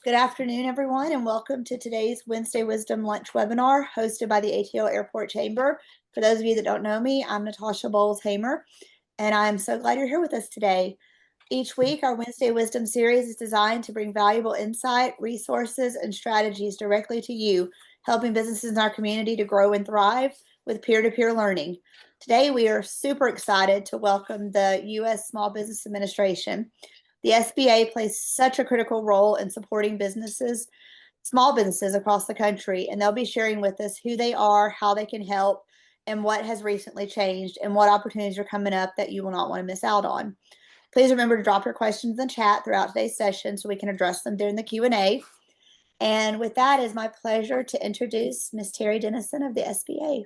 Good afternoon, everyone, and welcome to today's Wednesday Wisdom Lunch webinar hosted by the ATL Airport Chamber. For those of you that don't know me, I'm Natasha Bowles-Hamer, and I'm so glad you're here with us today. Each week, our Wednesday Wisdom series is designed to bring valuable insight, resources, and strategies directly to you, helping businesses in our community to grow and thrive with peer-to-peer learning. Today, we are super excited to welcome the U.S. Small Business Administration. The SBA plays such a critical role in supporting businesses, small businesses across the country, and they'll be sharing with us who they are, how they can help, and what has recently changed, and what opportunities are coming up that you will not want to miss out on. Please remember to drop your questions in the chat throughout today's session so we can address them during the Q&A. And with that, it's my pleasure to introduce Ms. Terry Dennison of the SBA.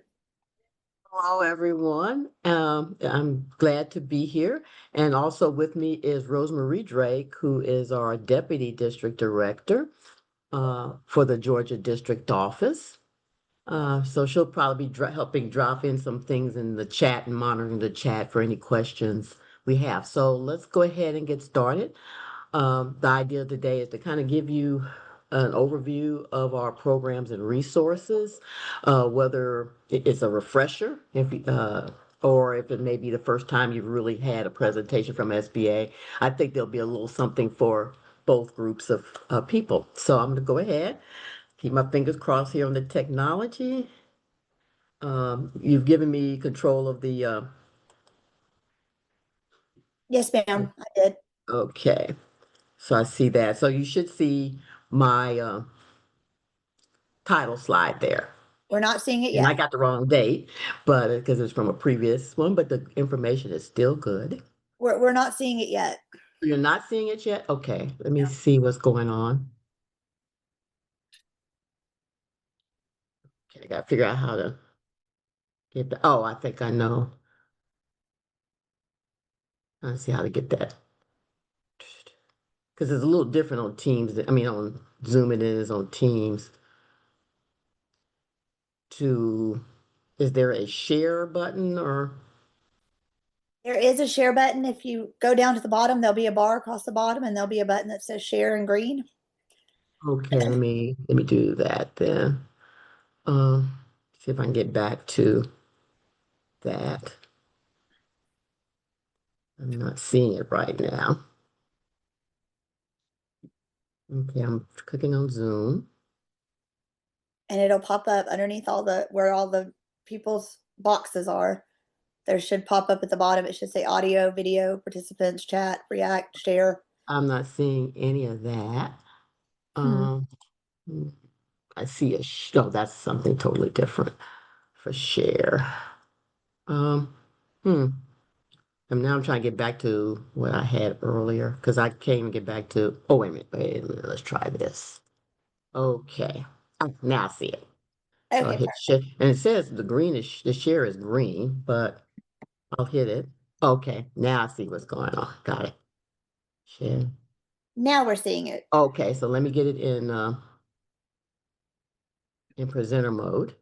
Hello, everyone. I'm glad to be here. And also with me is Rosemarie Drake, who is our Deputy District Director for the Georgia District Office. So she'll probably be helping drop in some things in the chat and monitoring the chat for any questions we have. So let's go ahead and get started. The idea today is to kind of give you an overview of our programs and resources, whether it's a refresher, or if it may be the first time you've really had a presentation from SBA. I think there'll be a little something for both groups of people. So I'm going to go ahead, keep my fingers crossed here on the technology. You've given me control of the... Yes, ma'am, I did. Okay, so I see that. So you should see my title slide there. We're not seeing it And I yet. got the wrong date, but because it's from a previous one, but the information is still good. We're not seeing it yet. You're not seeing it yet? Okay, let me see what's going on. Okay, I gotta figure out how to get the, oh, I think I know. Let's see how to get that. Because it's a little different on Teams. I mean, on Zoom it is on Teams. Is there a share button or? There is a share button. If you go down to the bottom, there'll be a bar across the bottom, and there'll be a button that says share in green. Okay, let me do that then. See if I can get back to that. I'm not seeing it right now. Okay, I'm clicking on Zoom. And it'll pop up underneath where all the people's boxes are. There should pop up at the bottom. It should say audio, video, participants, chat, react, share. I'm not seeing any of that. Um, I see oh, that's something totally different for share. Um, hmm. And now I'm trying to get back to what I had earlier because I can't even get back to, oh, wait a minute, let's try this. Okay, now I see it. So I Okay, hit share, and it says the share is green, but I'll hit it. Okay, now I see what's going on. Got it. Share. now we're seeing it. Okay, so let me get it in presenter mode.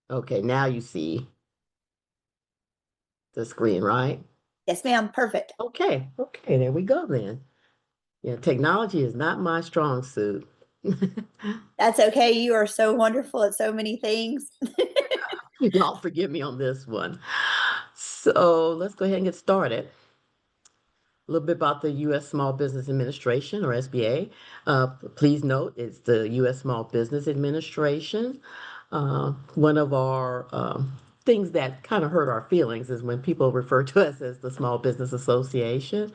Okay, now you see the screen, right? Yes, ma'am. Perfect. Okay, there we go then. Yeah, technology is not my strong suit. That's okay. You are so wonderful at so many things. Y'all forgive me on this one. So let's go ahead and get started. A little bit about the U.S. Small Business Administration, or SBA. Please note it's the U.S. Small Business Administration. One of our things that kind of hurt our feelings is when people refer to us as the Small Business Association.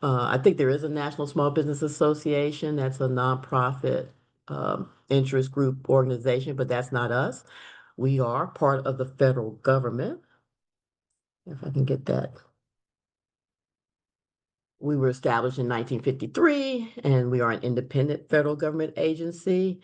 I think there is a National Small Business Association. That's a nonprofit interest group organization, but that's not us. We are part of the federal government. If I can get that. We were established in 1953, and we are an independent federal government agency.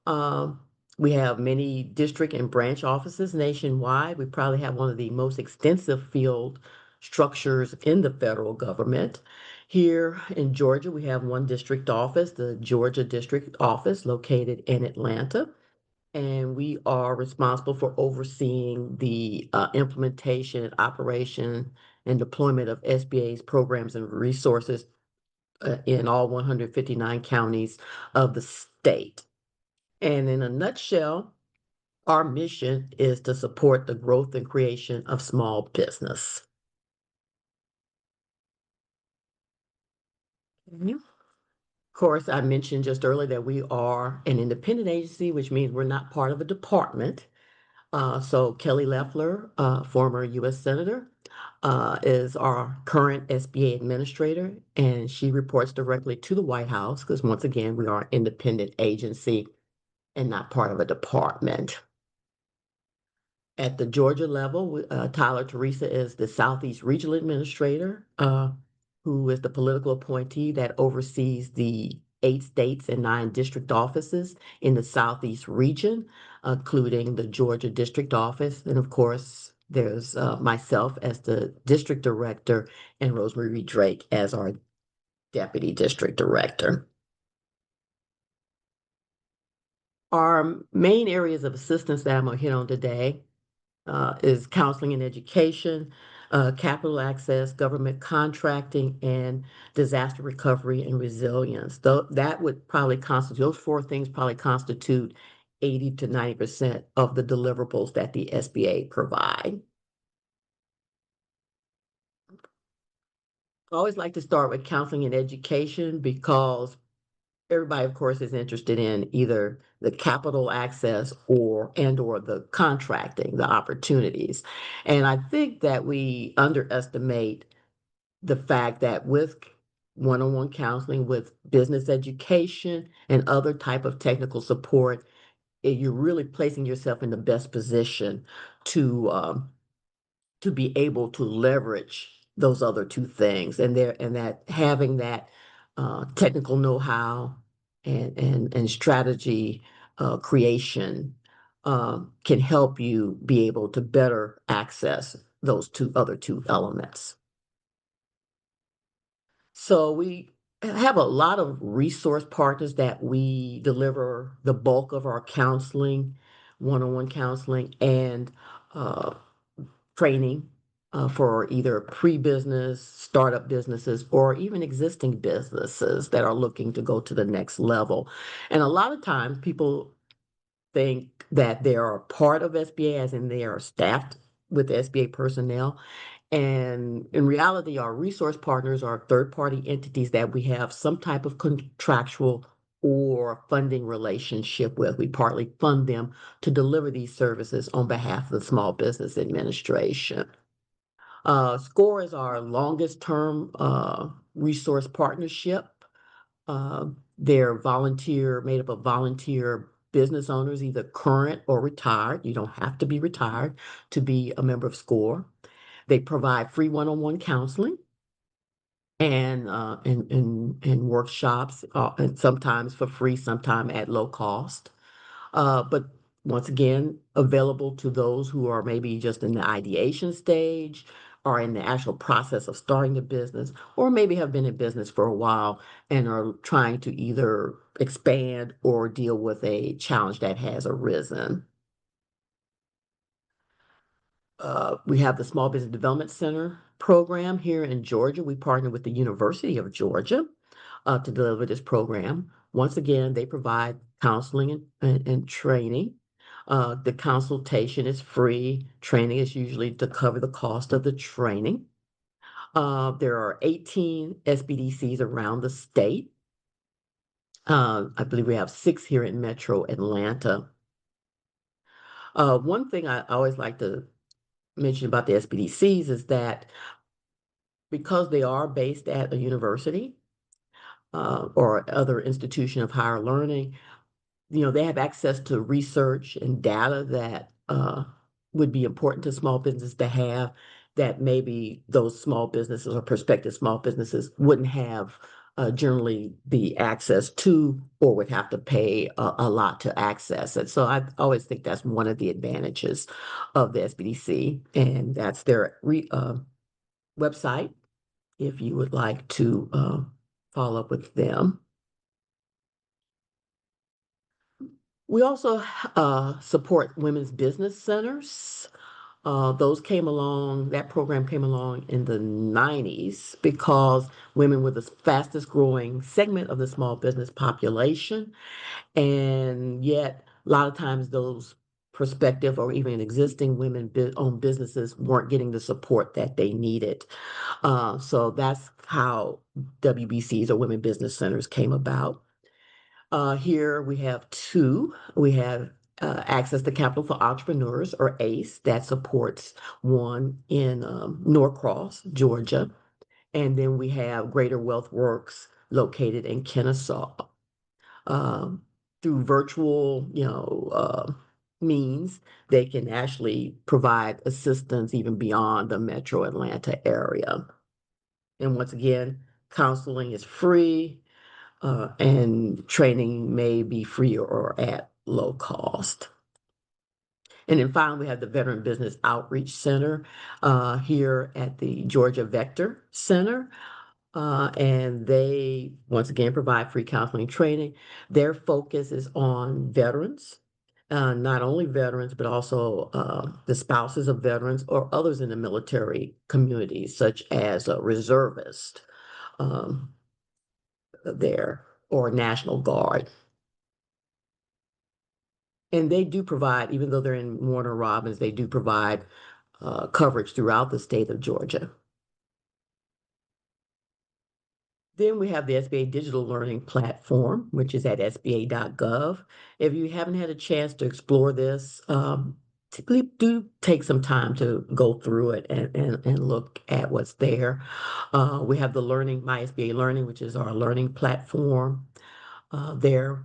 Um, we have many district and branch offices nationwide. We probably have one of the most extensive field structures in the federal government. Here in Georgia, we have one district office, the Georgia District Office, located in Atlanta. And we are responsible for overseeing the implementation and operation and deployment of SBA's programs and resources in all 159 counties of the state. And in a nutshell, our mission is to support the growth and creation of small business. Mhm. Of course, I mentioned just earlier that we are an independent agency, which means we're not part of a department. So Kelly Loeffler, former U.S. Senator, is our current SBA administrator, and she reports directly to the White House because, once again, we are an independent agency and not part of a department. At the Georgia level, Tyler Teresa is the Southeast Regional Administrator, who is the political appointee that oversees the 8 states and 9 district offices in the Southeast region, including the Georgia District Office. And of course, there's myself as the District Director and Rosemary Drake as our Deputy District Director. Our main areas of assistance that I'm going to hit on today is counseling and education, capital access, government contracting, and disaster recovery and resilience. Though that would probably constitute, those 4 things probably constitute 80 to 90% of the deliverables that the SBA provide. I always like to start with counseling and education because everybody, of course, is interested in either the capital access or the contracting, the opportunities. And I think that we underestimate the fact that with one-on-one counseling, with business education and other type of technical support, you're really placing yourself in the best position to be able to leverage those other 2 things, and that having that technical know-how and strategy creation can help you be able to better access those other two elements. So we have a lot of resource partners that we deliver the bulk of our counseling, one-on-one counseling, and uh, training for either pre-business, startup businesses, or even existing businesses that are looking to go to the next level. And a lot of times people think that they are a part of SBA, as in they are staffed with SBA personnel. And in reality, our resource partners are third-party entities that we have some type of contractual or funding relationship with. We partly fund them to deliver these services on behalf of the Small Business Administration. SCORE is our longest term resource partnership. They're made up of volunteer business owners, either current or retired. You don't have to be retired to be a member of SCORE. They provide free one-on-one counseling and workshops, and sometimes for free, sometimes at low cost. But once again, available to those who are maybe just in the ideation stage or in the actual process of starting a business, or maybe have been in business for a while and are trying to either expand or deal with a challenge that has arisen. We have the Small Business Development Center program here in Georgia. We partner with the University of Georgia to deliver this program. Once again, they provide counseling and training. The consultation is free. Training is usually to cover the cost of the training. There are 18 SBDCs around the state. I believe we have 6 here in Metro Atlanta. One thing I always like to mention about the SBDCs is that because they are based at a university or other institution of higher learning, they have access to research and data that would be important to small business to have that maybe those small businesses or prospective small businesses wouldn't have generally the access to or would have to pay a lot to access it. So I always think that's one of the advantages of the SBDC, and that's their website if you would like to follow up with them. We also support women's business centers. Those came along, that program came along in the 90s because women were the fastest growing segment of the small business population. And yet, a lot of times, those prospective or even existing women owned businesses weren't getting the support that they needed. So that's how WBCs or Women Business Centers came about. Here we have two. We have Access to Capital for Entrepreneurs, or ACE, that supports one in Norcross, Georgia. And then we have Greater Wealth Works located in Kennesaw. Um, Through virtual, means, they can actually provide assistance even beyond the metro Atlanta area. And once again, counseling is free and training may be free or at low cost. And then finally, we have the Veteran Business Outreach Center here at the Georgia Vector Center. And they, once again, provide free counseling training. Their focus is on veterans, not only veterans, but also the spouses of veterans or others in the military community, such as reservists um, there or National Guard. And they do provide, even though they're in Warner Robins, they do provide coverage throughout the state of Georgia. Then we have the SBA Digital Learning Platform, which is at sba.gov. If you haven't had a chance to explore this, typically do take some time to go through it and look at what's there. We have the Learning, My SBA Learning, which is our learning platform. There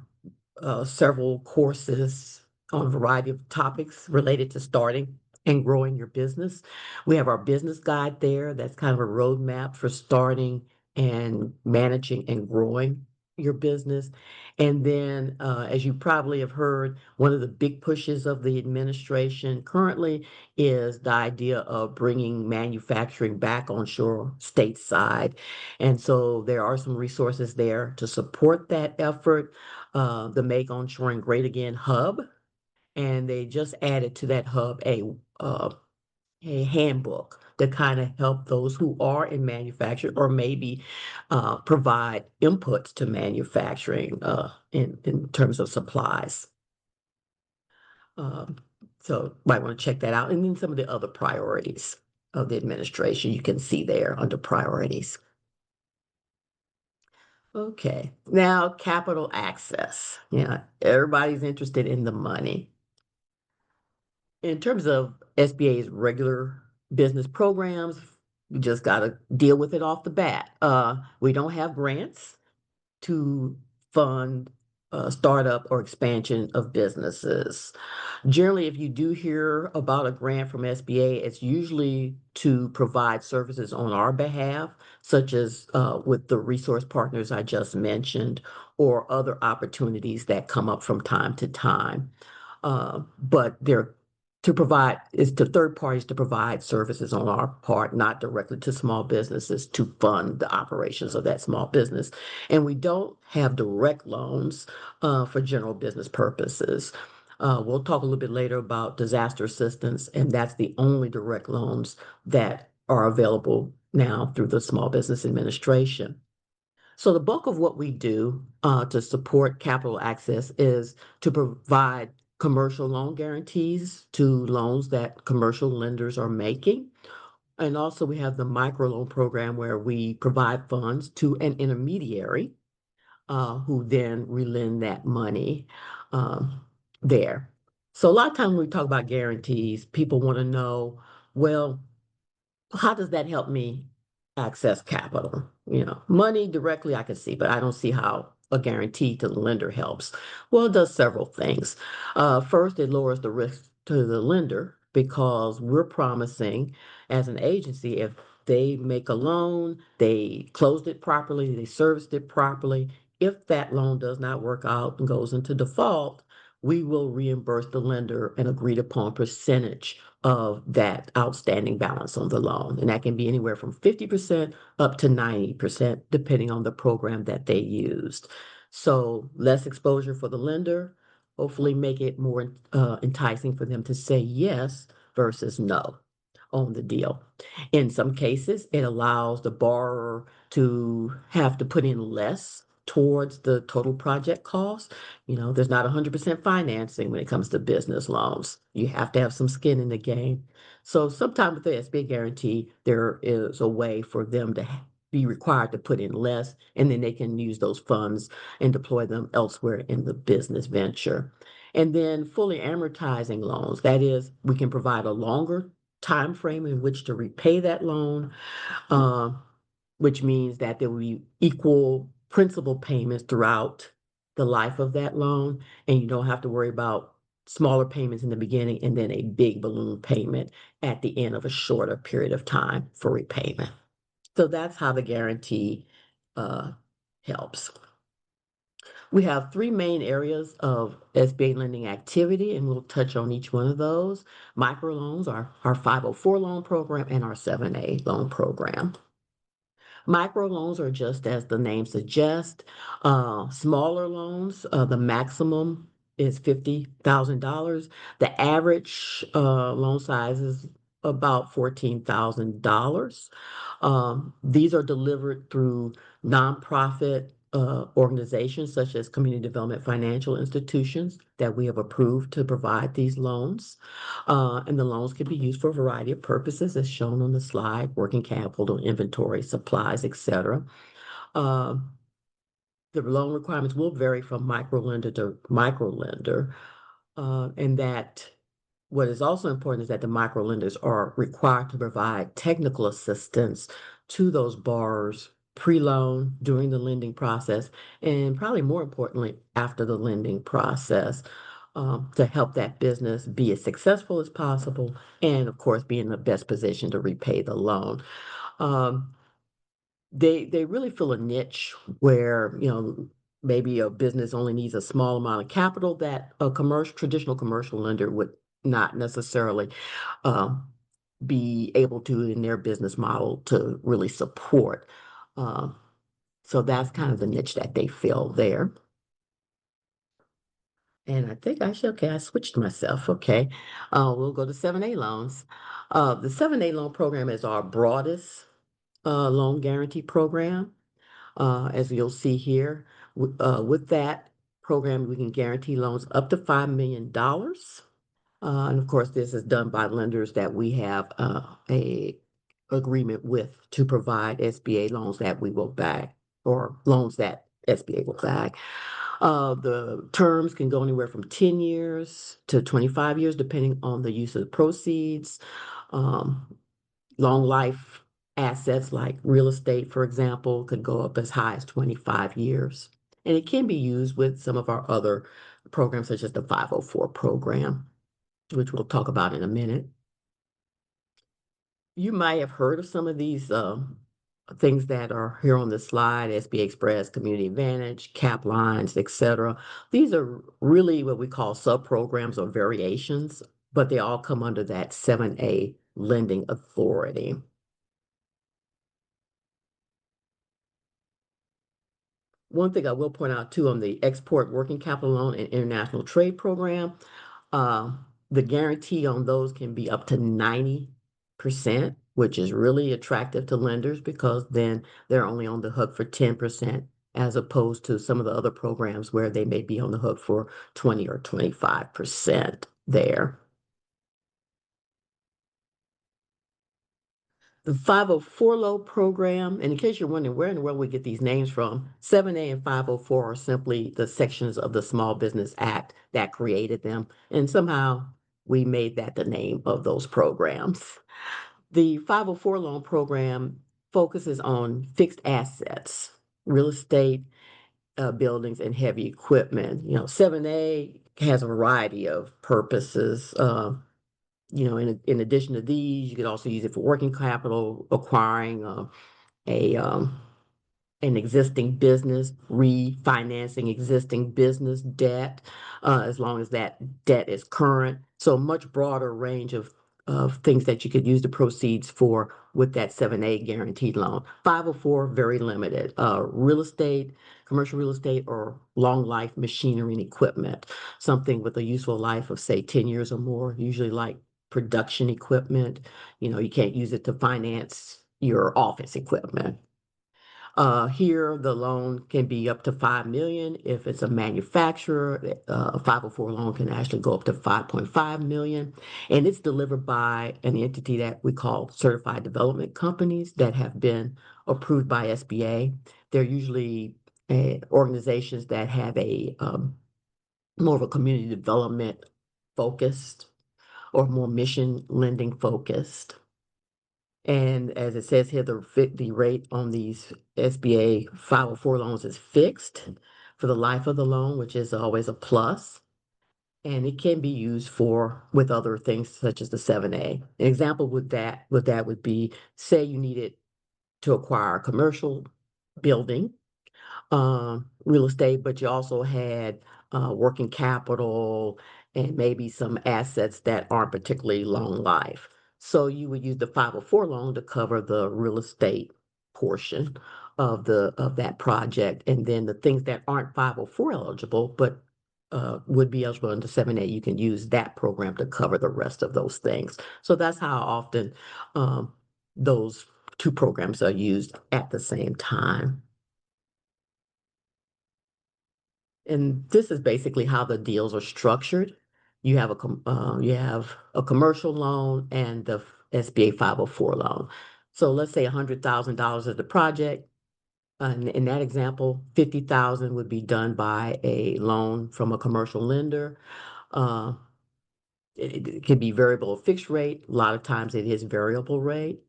several courses on a variety of topics related to starting and growing your business. We have our business guide there. That's kind of a roadmap for starting and managing and growing your business. And then, as you probably have heard, one of the big pushes of the administration currently is the idea of bringing manufacturing back onshore stateside. And so there are some resources there to support that effort. The Make Onshoring Great Again hub, and they just added to that hub a handbook to kind of help those who are in manufacturing or maybe provide inputs to manufacturing in terms of supplies. Um, so might want to check that out. And then some of the other priorities of the administration you can see there under priorities. Okay, now capital access. Yeah, everybody's interested in the money. In terms of SBA's regular business programs, we just got to deal with it off the bat. We don't have grants to fund startup or expansion of businesses. Generally, if you do hear about a grant from SBA, it's usually to provide services on our behalf, such as with the resource partners I just mentioned, or other opportunities that come up from time to time. But they're to provide is to third parties to provide services on our part, not directly to small businesses to fund the operations of that small business. And we don't have direct loans for general business purposes. We'll talk a little bit later about disaster assistance, and that's the only direct loans that are available now through the Small Business Administration. So the bulk of what we do to support capital access is to provide commercial loan guarantees to loans that commercial lenders are making. And also we have the microloan program where we provide funds to an intermediary who then relend that money um, there. So a lot of times when we talk about guarantees, people want to know, well, how does that help me access capital? Money directly I can see, but I don't see how a guarantee to the lender helps. Well, it does several things. First, it lowers the risk to the lender because we're promising as an agency, if they make a loan, they closed it properly, they serviced it properly. If that loan does not work out and goes into default, we will reimburse the lender an agreed upon percentage of that outstanding balance on the loan. And that can be anywhere from 50% up to 90%, depending on the program that they used. So less exposure for the lender, hopefully make it more enticing for them to say yes versus no on the deal. In some cases, it allows the borrower to have to put in less towards the total project cost. There's not 100% financing when it comes to business loans. You have to have some skin in the game. So sometimes with the SBA guarantee, there is a way for them to be required to put in less, and then they can use those funds and deploy them elsewhere in the business venture. And then fully amortizing loans, that is, we can provide a longer time frame in which to repay that loan, uh, which means that there will be equal principal payments throughout the life of that loan, and you don't have to worry about smaller payments in the beginning and then a big balloon payment at the end of a shorter period of time for repayment. So that's how the guarantee uh, helps. We have three main areas of SBA lending activity, and we'll touch on each one of those. Microloans, our 504 loan program, and our 7A loan program. Microloans are just as the name suggests, smaller loans. The maximum is $50,000. The average loan size is about $14,000. These are delivered through nonprofit organizations such as community development financial institutions that we have approved to provide these loans. And the loans can be used for a variety of purposes, as shown on the slide: working capital, inventory, supplies, etc. Uh, the loan requirements will vary from microlender to microlender, and that what is also important is that the microlenders are required to provide technical assistance to those borrowers pre-loan, during the lending process, and probably more importantly, after the lending process, to help that business be as successful as possible and, of course, be in the best position to repay the loan. Um, they really fill a niche where, maybe a business only needs a small amount of capital that a traditional commercial lender would not necessarily um, be able to in their business model to really support. Um, so that's kind of the niche that they fill there. And I think okay, I switched myself. Okay. We'll go to 7A loans. The 7A loan program is our broadest loan guarantee program. As you'll see here, with that program, we can guarantee loans up to $5 million. And of course, this is done by lenders that we have a agreement with to provide SBA loans that we will back, or loans that SBA will back. The terms can go anywhere from 10 years to 25 years, depending on the use of the proceeds. Um, Long life assets like real estate, for example, could go up as high as 25 years. And it can be used with some of our other programs, such as the 504 program, which we'll talk about in a minute. You might have heard of some of these things that are here on the slide: SBA Express, Community Advantage, cap lines, etc. These are really what we call sub-programs or variations, but they all come under that 7A lending authority. One thing I will point out too, on the export working capital loan and international trade program, uh, the guarantee on those can be up to 90%, which is really attractive to lenders because then they're only on the hook for 10%, as opposed to some of the other programs where they may be on the hook for 20 or 25% there. The 504 loan program, and in case you're wondering where in the world we get these names from, 7A and 504 are simply the sections of the Small Business Act that created them. And somehow we made that the name of those programs. The 504 loan program focuses on fixed assets, real estate, buildings, and heavy equipment. 7A has a variety of purposes. In addition to these, you could also use it for working capital, acquiring a an existing business, refinancing existing business debt, as long as that debt is current. So a much broader range of things that you could use the proceeds for with that 7A guaranteed loan. 504, very limited. Real estate, commercial real estate, or long life machinery and equipment, something with a useful life of, say, 10 years or more, usually like production equipment. You can't use it to finance your office equipment. Here, the loan can be up to 5 million. If it's a manufacturer, a 504 loan can actually go up to 5.5 million. And it's delivered by an entity that we call certified development companies that have been approved by SBA. They're usually organizations that have a more of a community development focused or more mission lending focused. And as it says here, the rate on these SBA 504 loans is fixed for the life of the loan, which is always a plus. And it can be used with other things such as the 7A. An example with that would be, say you needed to acquire a commercial building, real estate, but you also had working capital and maybe some assets that aren't particularly long life. So you would use the 504 loan to cover the real estate portion of that project, and then the things that aren't 504 eligible but would be eligible under 7A, you can use that program to cover the rest of those things. So that's how often those two programs are used at the same time. And this is basically how the deals are structured. You have a commercial loan and the SBA 504 loan. So let's say $100,000 is the project. In that example, 50,000 would be done by a loan from a commercial lender. Uh, it could be variable or fixed rate. A lot of times it is variable rate.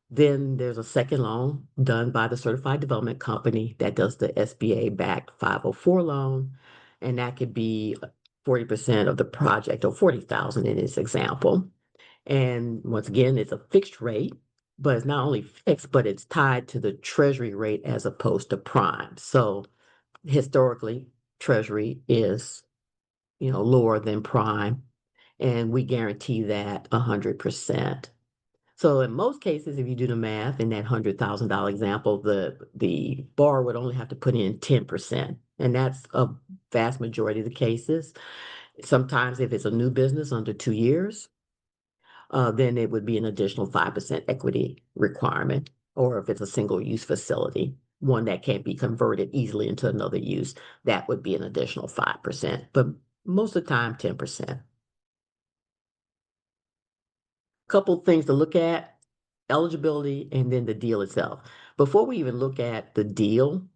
Then there's a second loan done by the certified development company that does the SBA backed 504 loan. And that could be 40% of the project, or 40,000 in this example. And once again, it's a fixed rate, but it's not only fixed, but it's tied to the treasury rate as opposed to prime. So historically, treasury is, lower than prime, and we guarantee that 100%. So in most cases, if you do the math in that $100,000 example, the borrower would only have to put in 10%, and that's a vast majority of the cases. Sometimes if it's a new business under 2 years, then it would be an additional 5% equity requirement. Or if it's a single use facility, one that can't be converted easily into another use, that would be an additional 5%. But most of the time, 10%. Couple things to look at: eligibility and then the deal itself. Before we even look at the deal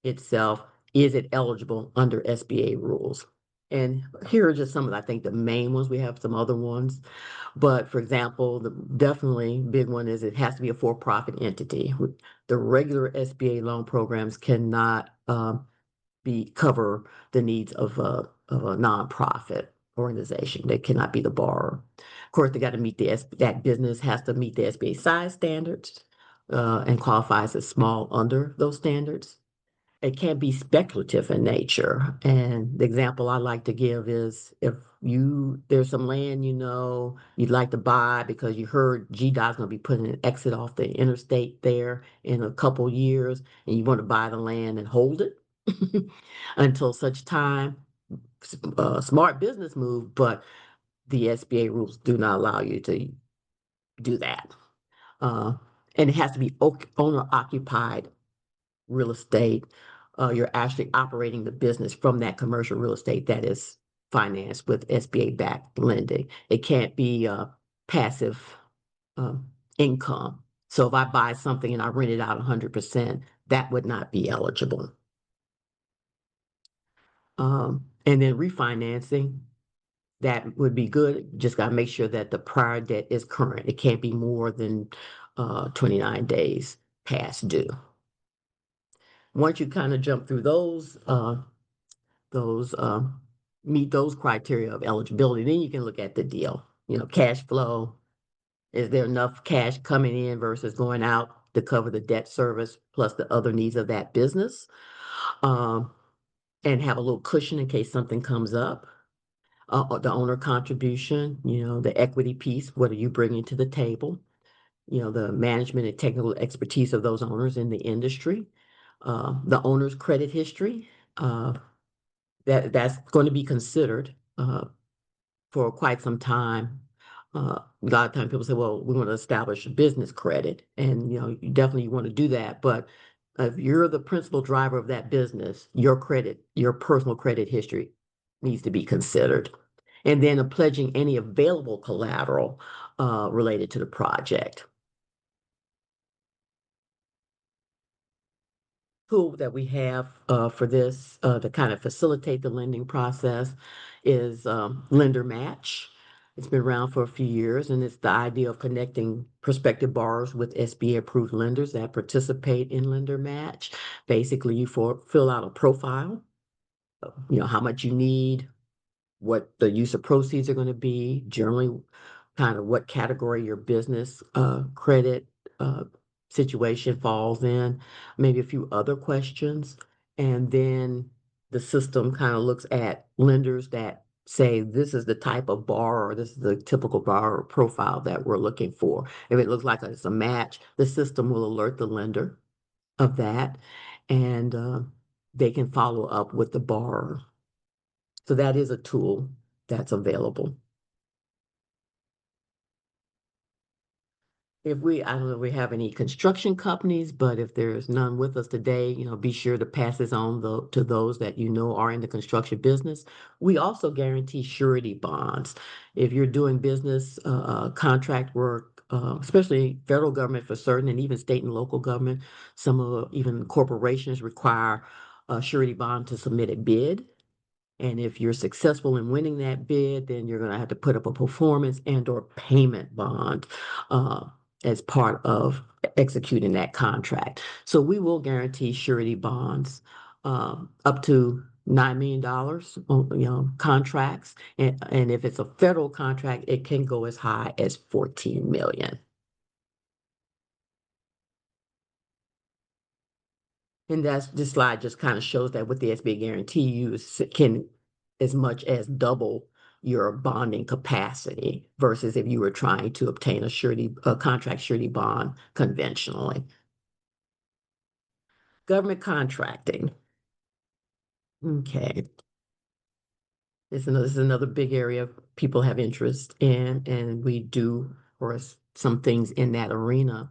itself, is it eligible under SBA rules? And here are just some of, I think, the main ones. We have some other ones. But for example, the definitely big one is it has to be a for-profit entity. The regular SBA loan programs cannot cover the needs of a nonprofit organization. They cannot be the borrower. Of course, they got to meet that business has to meet the SBA size standards and qualifies as small under those standards. It can't be speculative in nature. And the example I like to give is, if there's some land you'd like to buy because you heard GDOT's going to be putting an exit off the interstate there in a couple years, and you want to buy the land and hold it until such time. Smart business move, but the SBA rules do not allow you to do that. Uh, and it has to be owner occupied real estate. You're actually operating the business from that commercial real estate that is financed with SBA backed lending. It can't be passive um, income. So if I buy something and I rent it out 100%, that would not be eligible. And then refinancing, that would be good. Just got to make sure that the prior debt is current. It can't be more than 29 days past due. Once you kind of jump through those meet those criteria of eligibility, then you can look at the deal. Cash flow. Is there enough cash coming in versus going out to cover the debt service plus the other needs of that business? And have a little cushion in case something comes up. The owner contribution, the equity piece, what are you bringing to the table? The management and technical expertise of those owners in the industry, the owner's credit history, that's going to be considered for quite some time. A lot of times people say, well, we want to establish a business credit, and you definitely want to do that. But if you're the principal driver of that business, your credit, your personal credit history needs to be considered. And then pledging any available collateral related to the project. Tool that we have for this to kind of facilitate the lending process is Lender Match. It's been around for a few years, and it's the idea of connecting prospective borrowers with SBA approved lenders that participate in Lender Match. Basically, you fill out a profile, how much you need, what the use of proceeds are going to be, generally kind of what category your business credit uh, situation falls in, maybe a few other questions. And then the system kind of looks at lenders that say, this is the type of borrower, this is the typical borrower profile that we're looking for. If it looks like it's a match, the system will alert the lender of that, and they can follow up with the borrower. So that is a tool that's available. I don't know if we have any construction companies, but if there's none with us today, be sure to pass this on to those that are in the construction business. We also guarantee surety bonds. If you're doing business, contract work, especially federal government for certain, and even state and local government, even corporations require a surety bond to submit a bid. And if you're successful in winning that bid, then you're going to have to put up a performance and or payment bond uh, as part of executing that contract. So we will guarantee surety bonds up to $9 million on contracts. And if it's a federal contract, it can go as high as 14 million. And this slide just kind of shows that with the SBA guarantee, you can as much as double your bonding capacity versus if you were trying to obtain a contract surety bond conventionally. Government contracting. Okay. This is another big area people have interest in, and we do, for us, some things in that arena.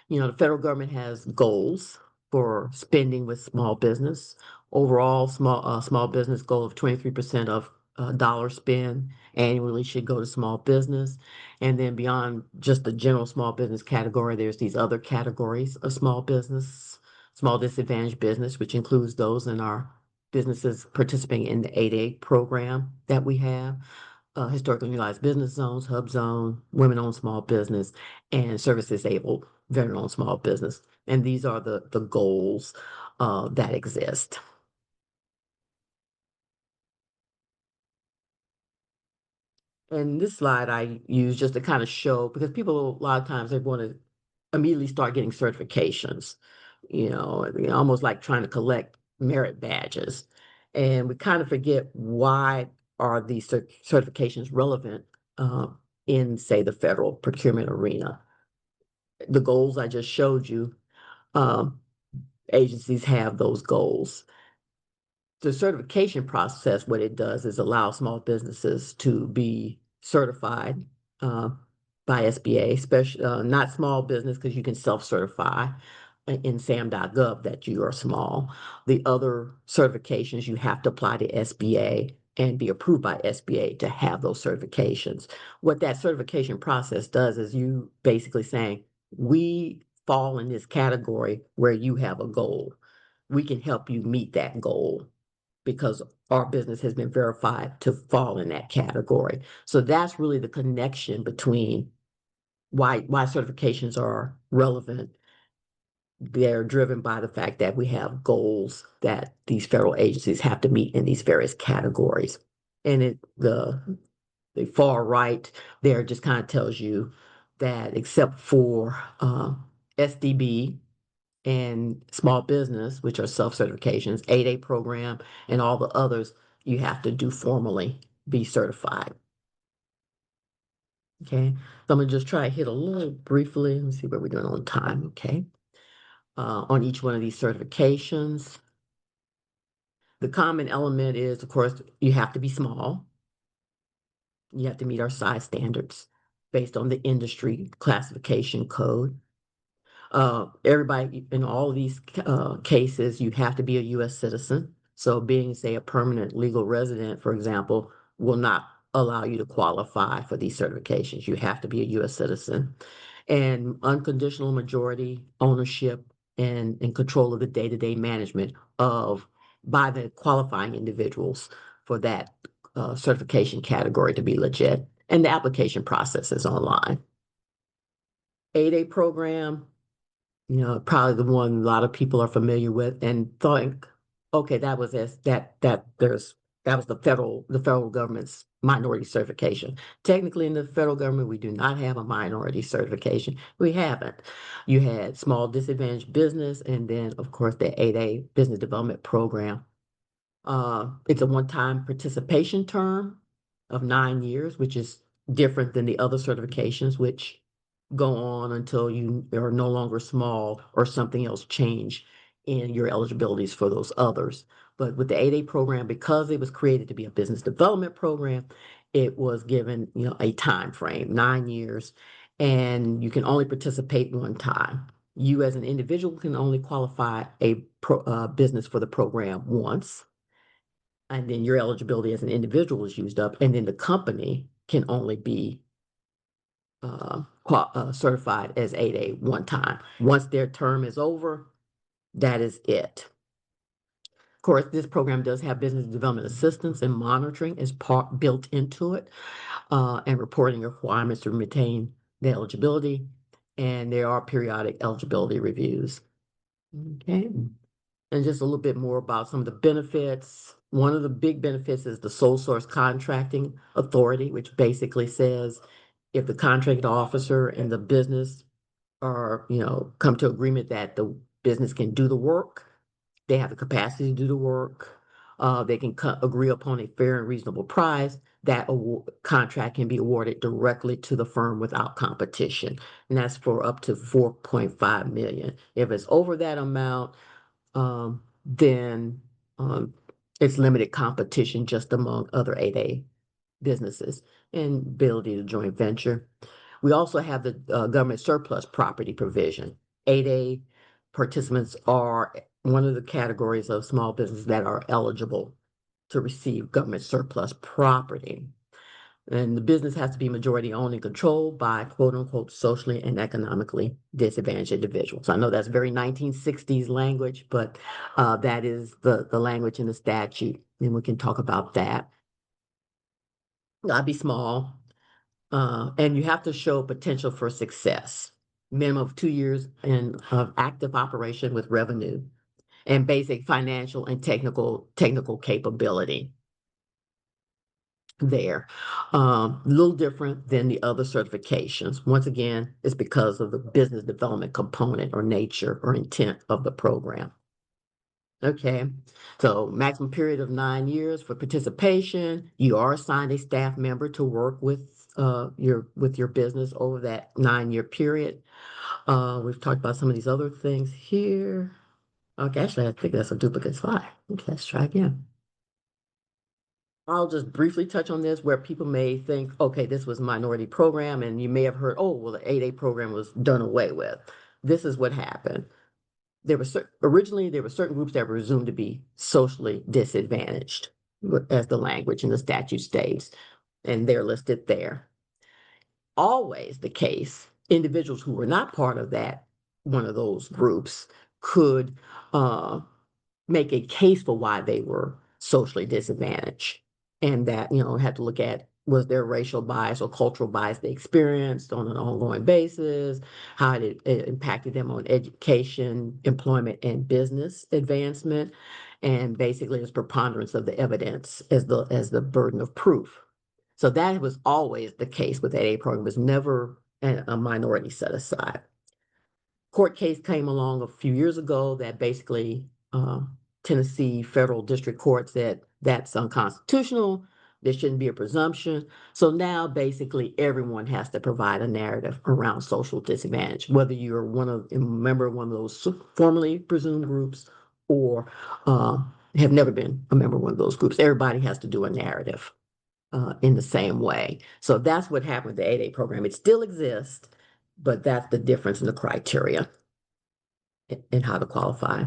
The federal government has goals for spending with small business. Overall, small business goal of 23% of dollar spend annually should go to small business. And then beyond just the general small business category, there's these other categories of small business, small disadvantaged business, which includes those in our businesses participating in the 8A program that we have, historically utilized business zones, hub zone, women-owned small business, and service-disabled veteran-owned small business. And these are the goals that exist. And this slide I use just to kind of show, because people a lot of times they want to immediately start getting certifications, almost like trying to collect merit badges. And we kind of forget, why are these certifications relevant in, say, the federal procurement arena? The goals I just showed you, um, agencies have those goals. The certification process, what it does is allow small businesses to be certified uh, by SBA, especially not small business, because you can self-certify in sam.gov that you are small. The other certifications, you have to apply to SBA and be approved by SBA to have those certifications. What that certification process does is you basically saying, we fall in this category where you have a goal. We can help you meet that goal because our business has been verified to fall in that category. So that's really the connection between why certifications are relevant. They're driven by the fact that we have goals that these federal agencies have to meet in these various categories. And the far right there just kind of tells you that except for SDB and small business, which are self-certifications, 8A program, and all the others, you have to do formally be certified. Okay, so I'm gonna just try to hit a little briefly. Let's see what we're doing on time. Okay, on each one of these certifications, the common element is, of course, you have to be small. You have to meet our size standards. based on the industry classification code. Everybody in all of these cases, you have to be a U.S. citizen. So being, say, a permanent legal resident, for example, will not allow you to qualify for these certifications. You have to be a U.S. citizen. And unconditional majority ownership and control of the day-to-day management of by the qualifying individuals for that certification category to be legit. And the application process is online. 8A program, probably the one a lot of people are familiar with and think, okay, that was this, that was the federal government's minority certification. Technically, in the federal government, we do not have a minority certification. We haven't. You had small disadvantaged business, and then, of course, the 8A business development program. It's a one-time participation term of 9 years, which is different than the other certifications, which go on until you are no longer small or something else change in your eligibilities for those others. But with the 8A program, because it was created to be a business development program, it was given, a time frame, 9 years, and you can only participate one time. You as an individual can only qualify a business for the program once, and then your eligibility as an individual is used up, and then the company can only be certified as 8A one time. Once their term is over, that is it. Of course, this program does have business development assistance and monitoring as part built into it, and reporting requirements to maintain the eligibility, and there are periodic eligibility reviews. Okay. And just a little bit more about some of the benefits. One of the big benefits is the sole source contracting authority, which basically says if the contract officer and the business are, come to agreement that the business can do the work, they have the capacity to do the work, they can agree upon a fair and reasonable price, that contract can be awarded directly to the firm without competition. And that's for up to 4.5 million. If it's over that amount, then it's limited competition just among other 8A businesses and ability to joint venture. We also have the government surplus property provision. 8A participants are one of the categories of small business that are eligible to receive government surplus property. And the business has to be majority owned and controlled by quote unquote socially and economically disadvantaged individuals. I know that's very 1960s language, but that is the language in the statute, and we can talk about that. Gotta be small, and you have to show potential for success. Minimum of 2 years in active operation with revenue and basic financial and technical capability there. A little different than the other certifications. Once again, it's because of the business development component or nature or intent of the program. Okay, so maximum period of 9 years for participation. You are assigned a staff member to work with your business over that 9 year period. We've talked about some of these other things here. Okay, actually, I think that's a duplicate slide. Okay, let's try again. I'll just briefly touch on this where people may think, okay, this was a minority program, and you may have heard, oh, well, the 8A program was done away with. This is what happened. Originally there were certain groups that were presumed to be socially disadvantaged, as the language in the statute states, and they're listed there. Always the case, individuals who were not part of that, one of those groups, could make a case for why they were socially disadvantaged, and that had to look at, was there racial bias or cultural bias they experienced on an ongoing basis, how it impacted them on education, employment, and business advancement, and basically it's preponderance of the evidence as the burden of proof. So that was always the case with that 8A program. It was never a minority set aside. Court case came along a few years ago that basically Tennessee federal district court said that's unconstitutional. There shouldn't be a presumption. So now basically everyone has to provide a narrative around social disadvantage, whether you're a member of one of those formerly presumed groups or have never been a member of one of those groups. Everybody has to do a narrative. in the same way. So that's what happened with the 8A program. It still exists, but that's the difference in the criteria and how to qualify.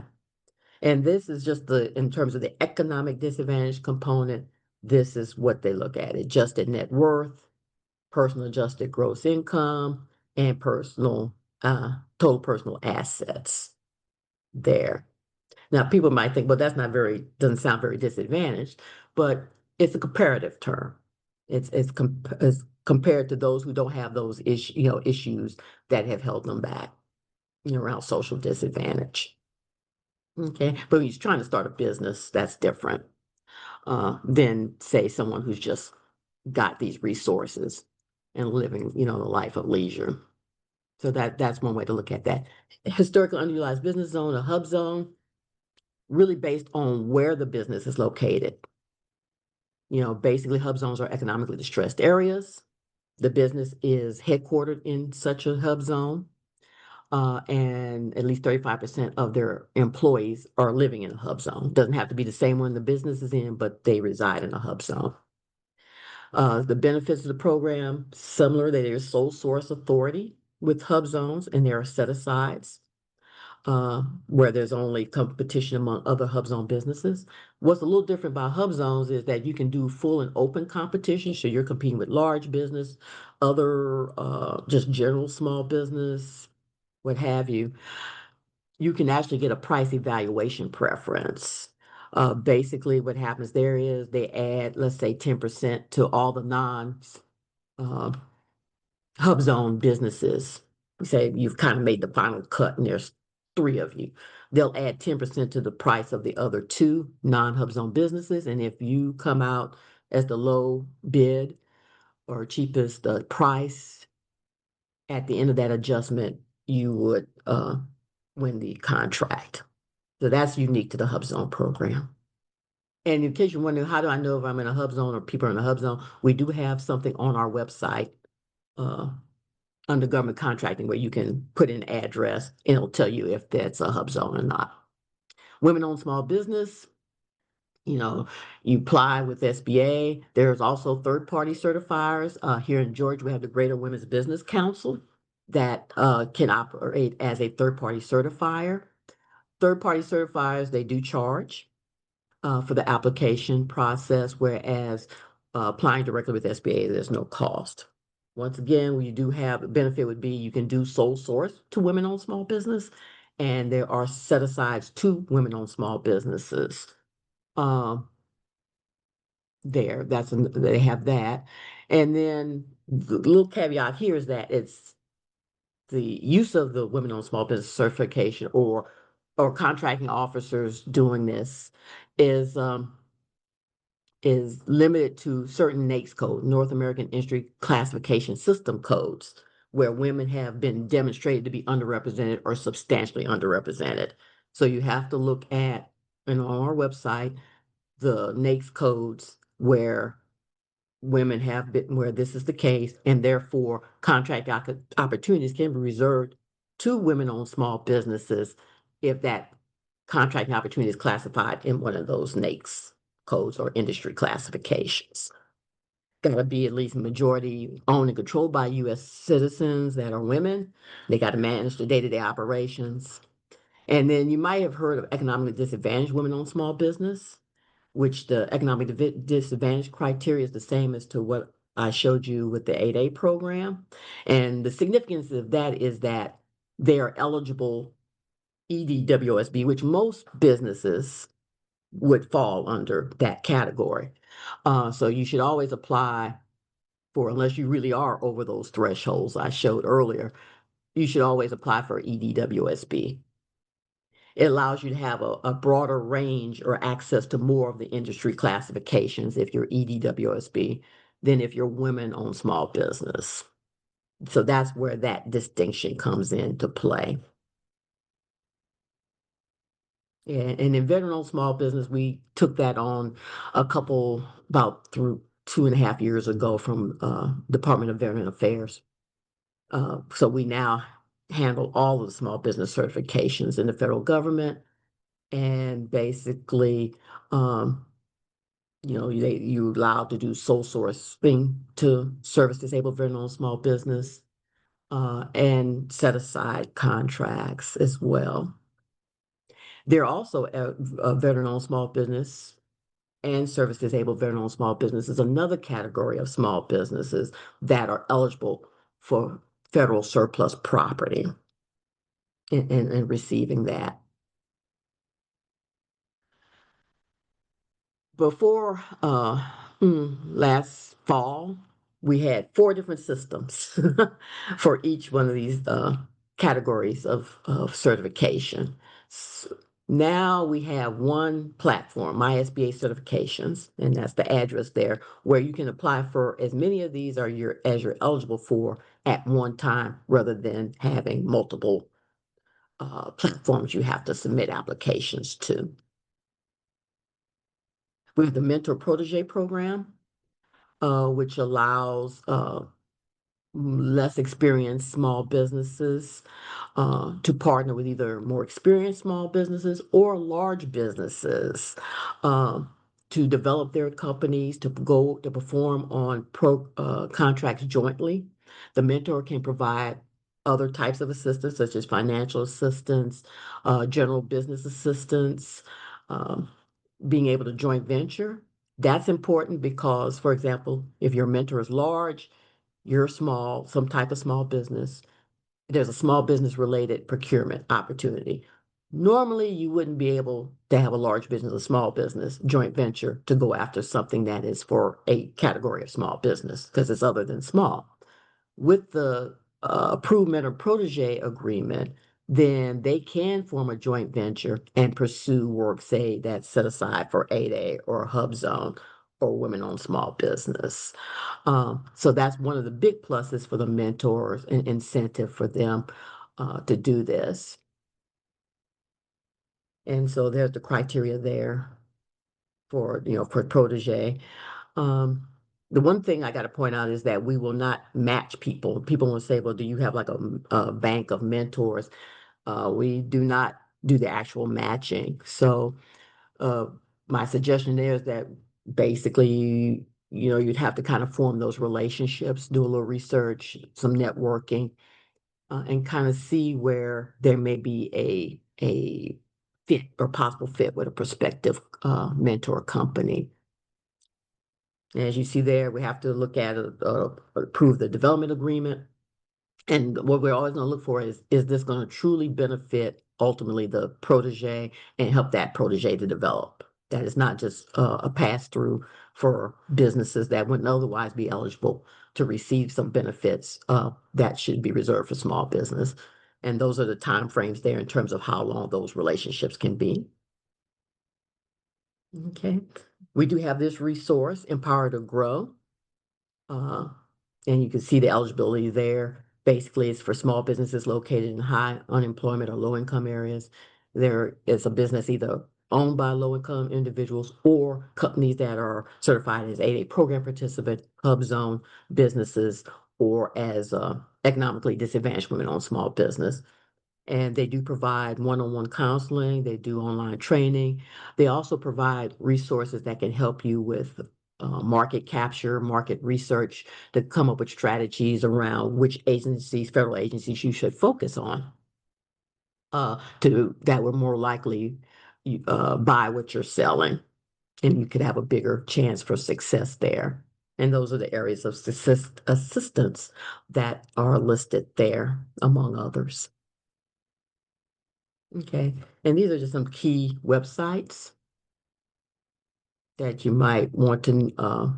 And this is just in terms of the economic disadvantage component, this is what they look at: adjusted net worth, personal adjusted gross income, and total personal assets there. Now, people might think, well, doesn't sound very disadvantaged, but it's a comparative term. It's compared to those who don't have those issues that have held them back, around social disadvantage. Okay, but when you're trying to start a business, that's different than say someone who's just got these resources and living, a life of leisure. So that's one way to look at that. Historical underutilized business zone, a hub zone, really based on where the business is located. Basically, hub zones are economically distressed areas. The business is headquartered in such a hub zone, and at least 35% of their employees are living in a hub zone. Doesn't have to be the same one the business is in, but they reside in a hub zone. The benefits of the program, similar, that there's sole source authority with hub zones, and there are set-asides where there's only competition among other hub zone businesses. What's a little different about hub zones is that you can do full and open competition. So you're competing with large business, other just general small business, what have you. You can actually get a price evaluation preference. Basically, what happens there is they add, let's say, 10% to all the non uh, hub zone businesses. Say you've kind of made the final cut and there's three of you. They'll add 10% to the price of the other two non-hub zone businesses. And if you come out as the low bid or cheapest price, at the end of that adjustment, you would win the contract. So that's unique to the hub zone program. And in case you're wondering, how do I know if I'm in a hub zone or people are in a hub zone? We do have something on our website uh, under government contracting where you can put in an address and it'll tell you if that's a hub zone or not. Women-owned small business, you apply with SBA. There's also third-party certifiers. Here in Georgia, we have the Greater Women's Business Council that can operate as a third-party certifier. Third-party certifiers, they do charge for the application process, whereas applying directly with SBA, there's no cost. Once again, we do have a benefit would be you can do sole source to women-owned small business, and there are set-asides to women-owned small businesses. Um, they have that, and then the little caveat here is that it's the use of the women-owned small business certification or contracting officers doing this is limited to certain NAICS code, North American Industry Classification System codes, where women have been demonstrated to be underrepresented or substantially underrepresented. So you have to look at, and on our website, the NAICS codes where women have been, where this is the case, and therefore contract opportunities can be reserved to women-owned small businesses if that contracting opportunity is classified in one of those NAICS codes or industry classifications. Got to be at least majority owned and controlled by U.S. citizens that are women. They got to manage the day-to-day operations. And then you might have heard of economically disadvantaged women-owned small business, which the economic disadvantage criteria is the same as to what I showed you with the 8A program. And the significance of that is that they are eligible EDWSB, which most businesses would fall under that category. So you should always apply for, unless you really are over those thresholds I showed earlier, you should always apply for EDWSB. It allows you to have a broader range or access to more of the industry classifications if you're EDWSB than if you're women-owned small business. So that's where that distinction comes into play. And in veteran-owned small business, we took that on about through 2.5 years ago from Department of Veteran Affairs. So we now handle all of the small business certifications in the federal government, and basically you allowed to do sole sourcing to service disabled veteran-owned small business, and set aside contracts as well. There are also a veteran-owned small business and service disabled veteran-owned small businesses, another category of small businesses that are eligible for federal surplus property and receiving that. Before last fall, we had four different systems for each one of these categories of certification. Now we have one platform, My SBA Certifications, and that's the address there where you can apply for as many of these as you're eligible for at one time, rather than having multiple platforms you have to submit applications to. We have the Mentor Protege program, which allows less experienced small businesses to partner with either more experienced small businesses or large businesses to develop their companies, to go to perform on contracts jointly. The mentor can provide other types of assistance, such as financial assistance, general business assistance, um, being able to joint venture. That's important because, for example, if your mentor is large, you're small, some type of small business, there's a small business related procurement opportunity. Normally, you wouldn't be able to have a large business, a small business joint venture to go after something that is for a category of small business because it's other than small. With the approved mentor protege agreement, then they can form a joint venture and pursue work, say, that's set aside for 8A or Hub Zone or women-owned small business. So that's one of the big pluses for the mentors and incentive for them to do this. And so there's the criteria there for protege. Um, the one thing I got to point out is that we will not match people. People will say, well, do you have like a bank of mentors? We do not do the actual matching. So uh, my suggestion there is that basically, you'd have to kind of form those relationships, do a little research, some networking, and kind of see where there may be a fit or possible fit with a prospective mentor company. As you see there, we have to look at approve the development agreement. And what we're always going to look for is this going to truly benefit ultimately the protege and help that protege to develop? That is not just a pass through for businesses that wouldn't otherwise be eligible to receive some benefits that should be reserved for small business. And those are the time frames there in terms of how long those relationships can be. Okay. We do have this resource, Empower to Grow. Uh, and you can see the eligibility there. Basically, it's for small businesses located in high unemployment or low income areas. There is a business either owned by low income individuals or companies that are certified as 8A program participant, hub zone businesses, or as economically disadvantaged women owned small business. And they do provide one-on-one counseling. They do online training. They also provide resources that can help you with market capture, market research to come up with strategies around which agencies, federal agencies you should focus on that would more likely buy what you're selling, and you could have a bigger chance for success there. And those are the areas of assistance that are listed there, among others. Okay, and these are just some key websites that you might want to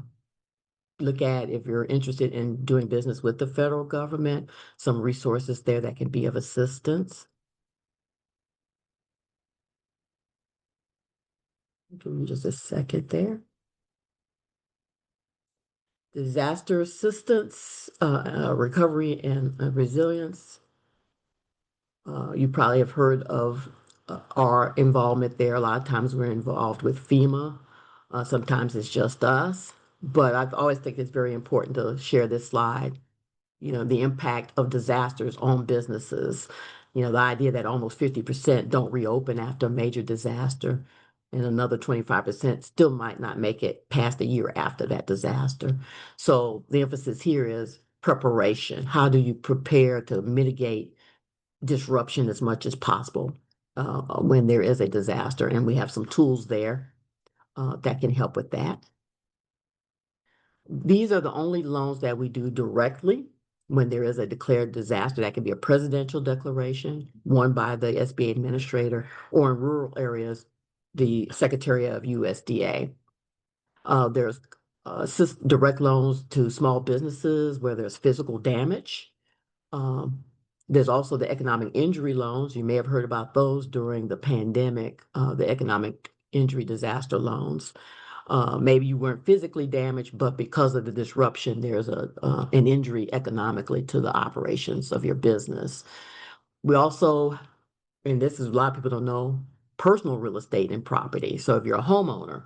look at if you're interested in doing business with the federal government. Some resources there that can be of assistance. Give me just a second there. Disaster assistance, recovery and resilience. You probably have heard of our involvement there. A lot of times we're involved with FEMA. Sometimes it's just us, but I always think it's very important to share this slide. The impact of disasters on businesses. The idea that almost 50% don't reopen after a major disaster. and another 25% still might not make it past a year after that disaster. So the emphasis here is preparation. How do you prepare to mitigate disruption as much as possible when there is a disaster? And we have some tools there that can help with that. These are the only loans that we do directly when there is a declared disaster. That can be a presidential declaration, one by the SBA administrator, or in rural areas, the Secretary of USDA. There's direct loans to small businesses where there's physical damage. Um, there's also the economic injury loans. You may have heard about those during the pandemic, the economic injury disaster loans. Maybe you weren't physically damaged, but because of the disruption, there's an injury economically to the operations of your business. We also, and this is a lot of people don't know, personal real estate and property. So if you're a homeowner,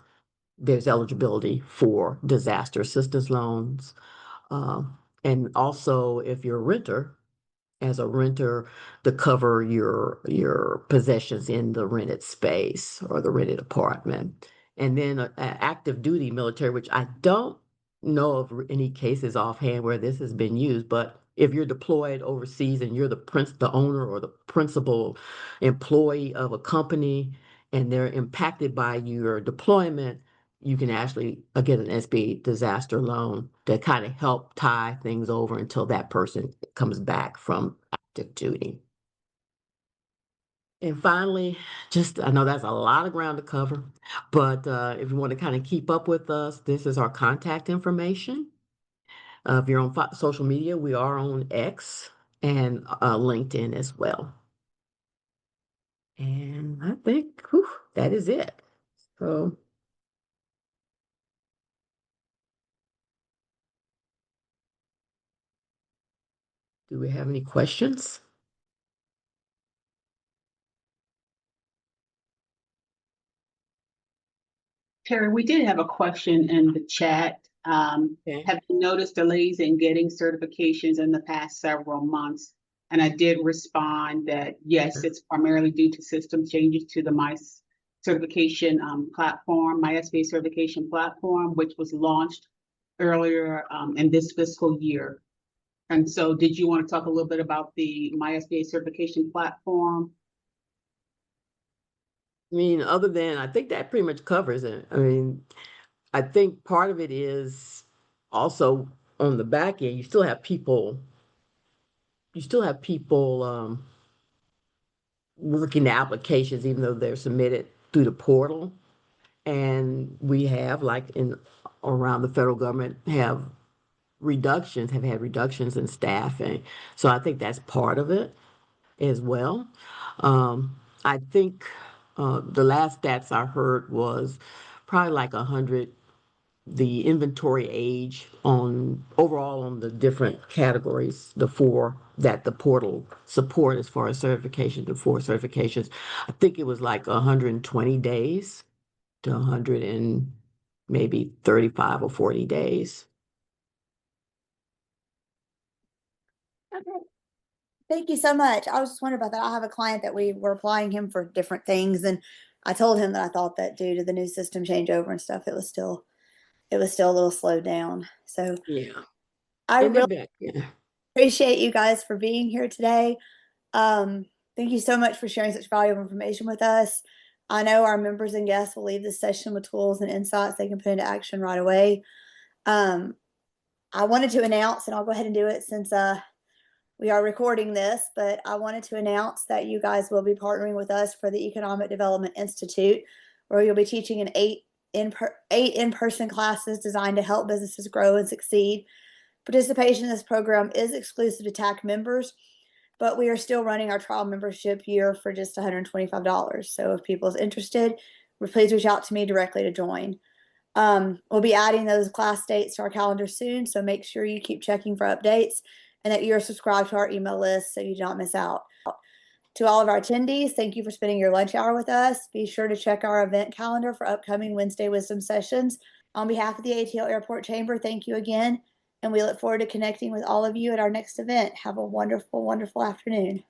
there's eligibility for disaster assistance loans. Uh, and also, if you're a renter, as a renter, to cover your possessions in the rented space or the rented apartment. And then active duty military, which I don't know of any cases offhand where this has been used, but if you're deployed overseas and you're the owner or the principal employee of a company and they're impacted by your deployment, you can actually get an SBA disaster loan to kind of help tie things over until that person comes back from active duty. And finally, I know that's a lot of ground to cover, but if you want to kind of keep up with us, this is our contact information. If you're on social media, we are on X and LinkedIn as well. And I think that is it. So, do we have any questions? Terry, we did have a question in the chat. Okay. Have you noticed delays in getting certifications in the past several months? And I did respond that yes, it's primarily due to system changes to the My certification platform, My SBA certification platform, which was launched earlier in this fiscal year. And so did you want to talk a little bit about the My SBA certification platform? I mean, other than I think that pretty much covers it. I mean, I think part of it is also on the back end, you still have people working the applications, even though they're submitted through the portal. And we have, like in around the federal government, have had reductions in staffing. So I think that's part of it as well. I think the last stats I heard was probably like 100, the inventory age on overall on the different categories, the four that the portal support as far as certification, the four certifications. I think it was like 120 days to 100 and maybe 35 or 40 days. Thank you so much. I was just wondering about that. I have a client that we were applying him for different things, and I told him that I thought that due to the new system changeover and stuff, it was still a little slowed down. So Yeah. I And they're really back. Yeah. appreciate you guys for being here today. Um, thank you so much for sharing such valuable information with us. I know our members and guests will leave this session with tools and insights they can put into action right away. Um, I wanted to announce, and I'll go ahead and do it since we are recording this, but I wanted to announce that you guys will be partnering with us for the Economic Development Institute, where you'll be teaching eight in-person classes designed to help businesses grow and succeed. Participation in this program is exclusive to TAC members, but we are still running our trial membership year for just $125. So if people is interested, please reach out to me directly to join. We'll be adding those class dates to our calendar soon, so make sure you keep checking for updates and that you're subscribed to our email list so you don't miss out. To all of our attendees, thank you for spending your lunch hour with us. Be sure to check our event calendar for upcoming Wednesday Wisdom sessions. On behalf of the ATL Airport Chamber, thank you again, and we look forward to connecting with all of you at our next event. Have a wonderful, wonderful afternoon.